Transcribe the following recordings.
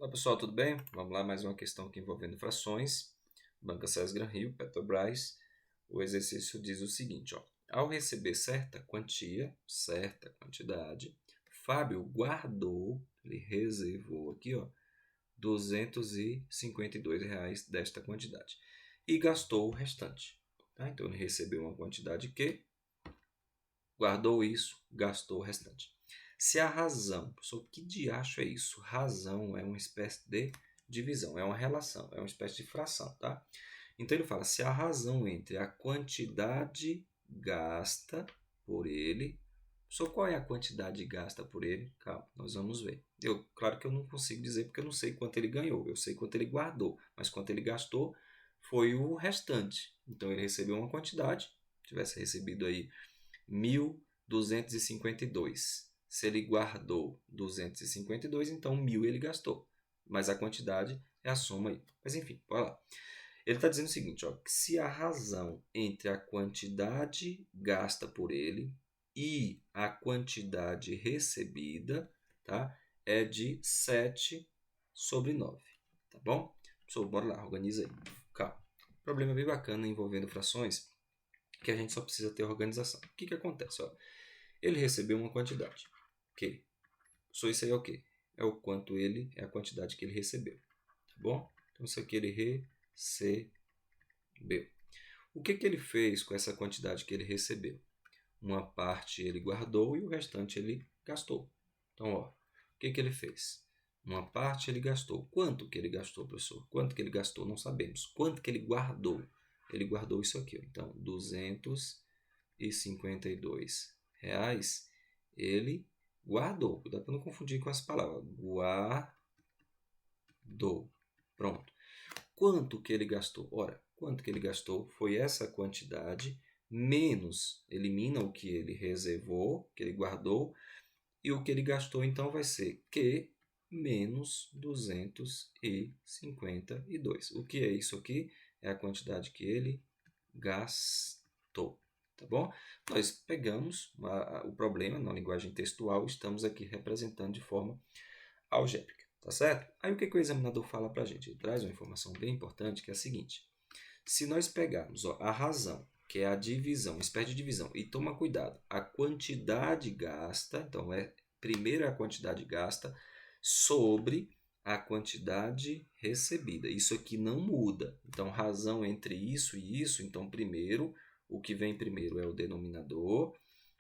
Olá pessoal, tudo bem? Vamos lá, mais uma questão aqui envolvendo frações. Banca César Gran Rio, Petrobras. O exercício diz o seguinte, ó. Ao receber certa quantia, certa quantidade, Fábio guardou, ele reservou aqui, ó, R$ 252 desta quantidade e gastou o restante. Tá? Então ele recebeu uma quantidade que guardou isso, gastou o restante. Se a razão, professor, que diacho é isso? Razão é uma espécie de divisão, é uma relação, é uma espécie de fração, tá? Então ele fala, se a razão entre a quantidade gasta por ele, professor, qual é a quantidade gasta por ele? Calma, nós vamos ver. Claro que eu não consigo dizer porque eu não sei quanto ele ganhou, eu sei quanto ele guardou, mas quanto ele gastou foi o restante. Então ele recebeu uma quantidade, tivesse recebido aí 1.252. Se ele guardou 252, então 1.000 ele gastou. Mas a quantidade é a soma aí. Mas enfim, bora lá. Ele está dizendo o seguinte, ó, que se a razão entre a quantidade gasta por ele e a quantidade recebida, tá, é de 7/9. Tá bom? Pessoal, bora lá, organiza aí. Calma. Problema bem bacana envolvendo frações, que a gente só precisa ter organização. O que acontece? Ó? Ele recebeu uma quantidade. Ok? Só isso aí é o quê? É o quanto ele, é a quantidade que ele recebeu. Tá bom? Então isso aqui ele recebeu. O que ele fez com essa quantidade que ele recebeu? Uma parte ele guardou e o restante ele gastou. Então, ó, o que ele fez? Uma parte ele gastou. Quanto que ele gastou, professor? Quanto que ele gastou? Não sabemos. Quanto que ele guardou? Ele guardou isso aqui. Ó. Então, R$ 252 ele guardou. Cuidado para não confundir com as palavras. Guardou. Pronto. Quanto que ele gastou? Ora, quanto que ele gastou foi essa quantidade menos, elimina o que ele reservou, que ele guardou, e o que ele gastou então vai ser Q menos 252. O que é isso aqui? É a quantidade que ele gastou. Tá bom? Nós pegamos o problema na linguagem textual, estamos aqui representando de forma algébrica. Tá certo? Aí o que o examinador fala para a gente? Ele traz uma informação bem importante que é a seguinte. Se nós pegarmos a razão, que é a divisão, uma espécie de divisão, e toma cuidado, a quantidade gasta, então primeiro é a quantidade gasta sobre a quantidade recebida. Isso aqui não muda. Então, razão entre isso e isso, então primeiro, o que vem primeiro é o denominador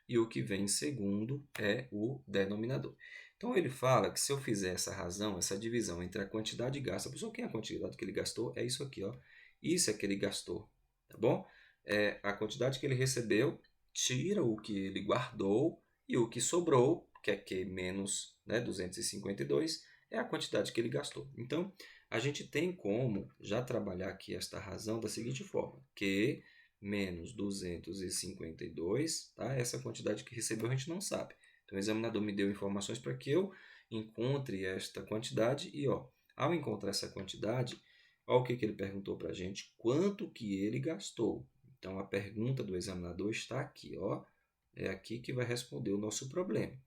e o que vem em segundo é o denominador. Então ele fala que se eu fizer essa razão, essa divisão entre a quantidade gasta, pessoal, quem é a quantidade que ele gastou? É isso aqui, ó. Isso é que ele gastou, tá bom? É a quantidade que ele recebeu, tira o que ele guardou e o que sobrou, que é Q menos 252, é a quantidade que ele gastou. Então, a gente tem como já trabalhar aqui esta razão da seguinte forma, Q menos 252, tá? Essa quantidade que recebeu a gente não sabe. Então, o examinador me deu informações para que eu encontre esta quantidade e, ó, ao encontrar essa quantidade, olha o que ele perguntou para a gente, quanto que ele gastou. Então, a pergunta do examinador está aqui, ó, é aqui que vai responder o nosso problema.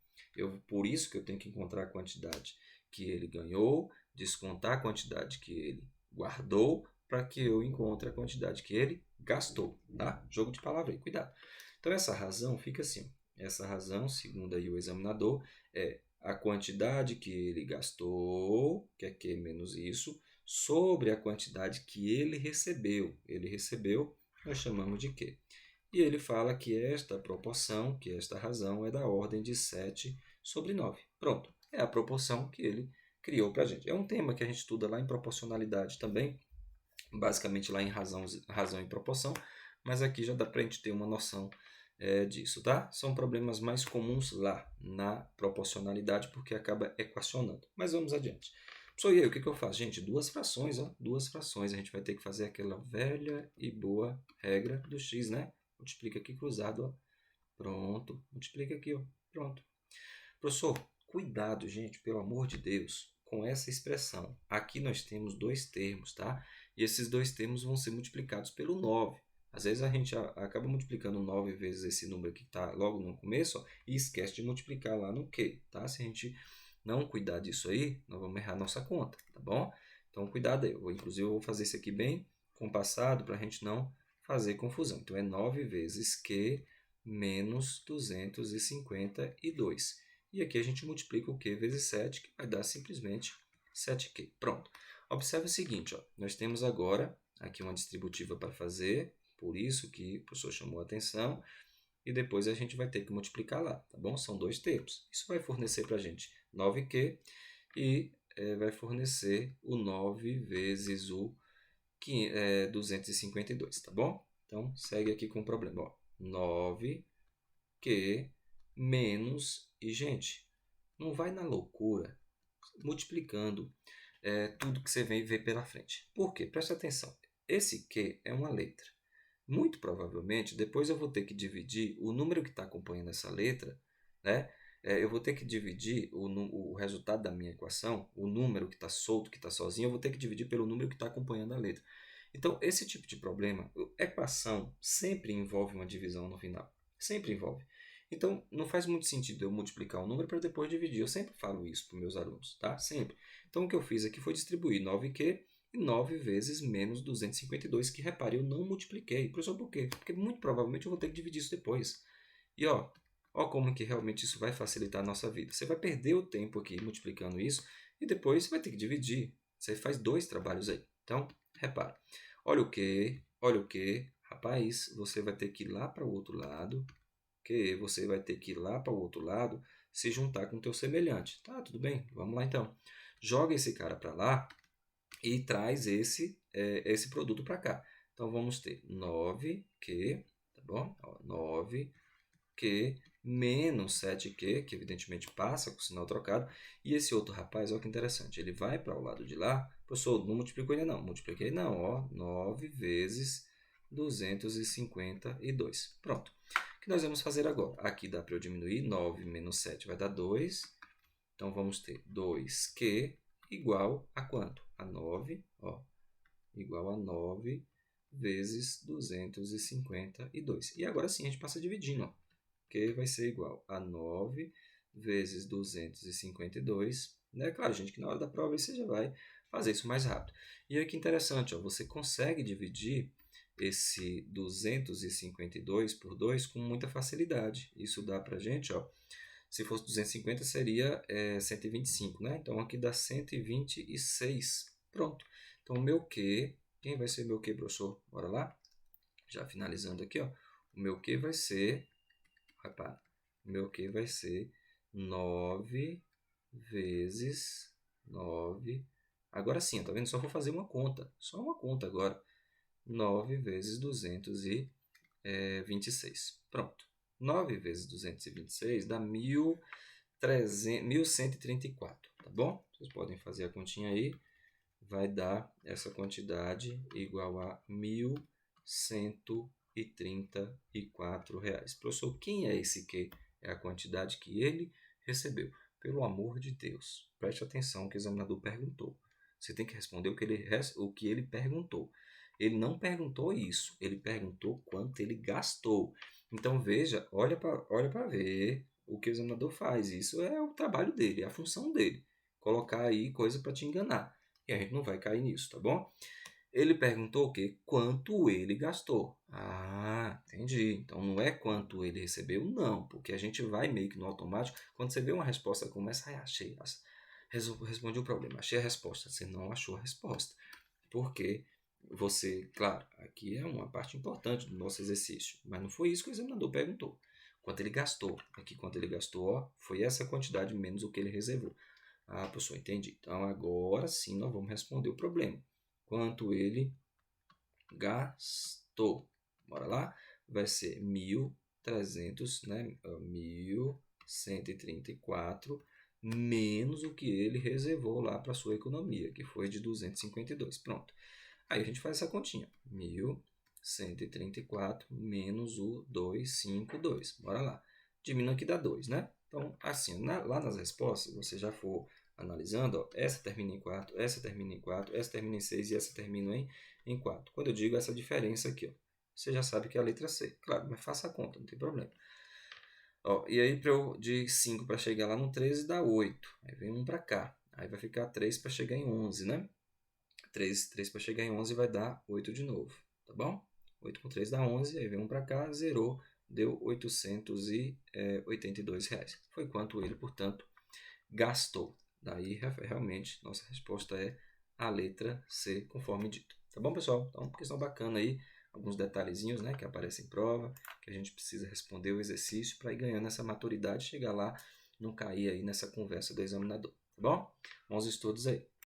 Por isso que eu tenho que encontrar a quantidade que ele ganhou, descontar a quantidade que ele guardou, para que eu encontre a quantidade que ele gastou, tá? Jogo de palavra aí, cuidado. Então, essa razão fica assim. Essa razão, segundo aí o examinador, é a quantidade que ele gastou, que é Q menos isso, sobre a quantidade que ele recebeu. Ele recebeu, nós chamamos de Q. E ele fala que esta proporção, que esta razão, é da ordem de 7/9. Pronto, é a proporção que ele criou para a gente. É um tema que a gente estuda lá em proporcionalidade também, basicamente lá em razão e proporção, mas aqui já dá para a gente ter uma noção disso, tá? São problemas mais comuns lá na proporcionalidade, porque acaba equacionando. Mas vamos adiante. Só e aí, o que eu faço? Gente, duas frações, ó, duas frações. A gente vai ter que fazer aquela velha e boa regra do x, né? Multiplica aqui cruzado, ó. Pronto. Multiplica aqui, ó. Pronto. Professor, cuidado, gente, pelo amor de Deus, com essa expressão. Aqui nós temos dois termos, tá? E esses dois termos vão ser multiplicados pelo 9. Às vezes a gente acaba multiplicando 9 vezes esse número que está logo no começo, ó, e esquece de multiplicar lá no Q, tá? Se a gente não cuidar disso aí, nós vamos errar a nossa conta, tá bom? Então, cuidado aí. Inclusive, eu vou fazer isso aqui bem compassado para a gente não fazer confusão. Então, é 9 vezes Q menos 252. E aqui a gente multiplica o Q vezes 7, que vai dar simplesmente 7Q. Pronto. Observe o seguinte, ó, nós temos agora aqui uma distributiva para fazer, por isso que o professor chamou a atenção, e depois a gente vai ter que multiplicar lá, tá bom? São dois termos. Isso vai fornecer para a gente 9Q e vai fornecer o 9 vezes o 252, tá bom? Então, segue aqui com o problema. Ó. 9Q menos... E, gente, não vai na loucura multiplicando tudo que você vem ver pela frente. Por quê? Presta atenção. Esse Q é uma letra. Muito provavelmente, depois eu vou ter que dividir o número que está acompanhando essa letra, né? Eu vou ter que dividir o resultado da minha equação, o número que está solto, que está sozinho, eu vou ter que dividir pelo número que está acompanhando a letra. Então, esse tipo de problema, equação sempre envolve uma divisão no final. Sempre envolve. Então, não faz muito sentido eu multiplicar um número para depois dividir. Eu sempre falo isso para os meus alunos, tá? Sempre. Então, o que eu fiz aqui foi distribuir 9Q e 9 vezes menos 252, que, repare, eu não multipliquei. Professor, por quê? Porque muito provavelmente eu vou ter que dividir isso depois. E, ó como que realmente isso vai facilitar a nossa vida. Você vai perder o tempo aqui multiplicando isso e depois você vai ter que dividir. Você faz dois trabalhos aí. Então, repara. Olha o que. Rapaz, você vai ter que ir lá para o outro lado. Você vai ter que ir lá para o outro lado se juntar com o teu semelhante. Tá, tudo bem. Vamos lá então. Joga esse cara para lá e traz esse produto para cá. Então, vamos ter 9Q, tá bom? 9Q menos 7Q, que evidentemente passa com o sinal trocado. E esse outro rapaz, olha que interessante, ele vai para o lado de lá. Professor, não multiplicou ainda não. Multipliquei não, ó. 9 vezes 252. Pronto. O que nós vamos fazer agora? Aqui dá para eu diminuir. 9 menos 7 vai dar 2. Então, vamos ter 2Q igual a quanto? A 9, ó. Igual a 9 vezes 252. E agora sim, a gente passa dividindo, ó. Que vai ser igual a 9 vezes 252. Né? Claro, gente, que na hora da prova você já vai fazer isso mais rápido. E aí que interessante, ó, você consegue dividir esse 252 por 2 com muita facilidade. Isso dá para a gente, ó, se fosse 250 seria 125, né? Então aqui dá 126. Pronto. Então o meu Q, quem vai ser meu Q, professor? Bora lá? Já finalizando aqui, ó, o meu Q vai ser... Repara, o meu Q vai ser 9 vezes 9. Agora sim, tá vendo? Só vou fazer uma conta. Só uma conta agora. 9 vezes 226. Pronto. 9 vezes 226 dá 1134. Tá bom? Vocês podem fazer a continha aí. Vai dar essa quantidade igual a 1.134 reais. Professor, quem é esse Q? É a quantidade que ele recebeu. Pelo amor de Deus, preste atenção que o examinador perguntou. Você tem que responder o que ele perguntou. Ele não perguntou isso, ele perguntou quanto ele gastou. Então, veja, olha para ver o que o examinador faz. Isso é o trabalho dele, é a função dele. Colocar aí coisa para te enganar. E a gente não vai cair nisso, tá bom? Ele perguntou o quê? Quanto ele gastou. Ah, entendi. Então não é quanto ele recebeu, não. Porque a gente vai meio que no automático. Quando você vê uma resposta como essa, achei. Respondi o problema, achei a resposta. Você não achou a resposta. Porque você, claro, aqui é uma parte importante do nosso exercício. Mas não foi isso que o examinador perguntou. Quanto ele gastou. Aqui, quanto ele gastou, ó, foi essa quantidade menos o que ele reservou. Ah, professor, entendi. Então agora sim nós vamos responder o problema. Quanto ele gastou? Bora lá? Vai ser 1.300, né? 1.134 menos o que ele reservou lá para sua economia, que foi de 252. Pronto. Aí a gente faz essa continha. 1.134 menos o 252. Bora lá. Diminui aqui dá 2, né? Então, assim, lá nas respostas, você já for analisando, ó, essa termina em 4, essa termina em 4, essa termina em 6 e essa termina em 4. Quando eu digo essa diferença aqui, ó, você já sabe que é a letra C. Claro, mas faça a conta, não tem problema. Ó, e aí, de 5 para chegar lá no 13 dá 8. Aí vem 1 para cá. Aí vai ficar 3 para chegar em 11, né? 3 para chegar em 11 vai dar 8 de novo, tá bom? 8 com 3 dá 11, aí vem 1 para cá, zerou, deu R$ 882. Foi quanto ele, portanto, gastou. Daí, realmente, nossa resposta é a letra C, conforme dito. Tá bom, pessoal? Então, questão bacana aí, alguns detalhezinhos, né, que aparecem em prova, que a gente precisa responder o exercício para ir ganhando essa maturidade, chegar lá, não cair aí nessa conversa do examinador. Tá bom? Bons estudos aí.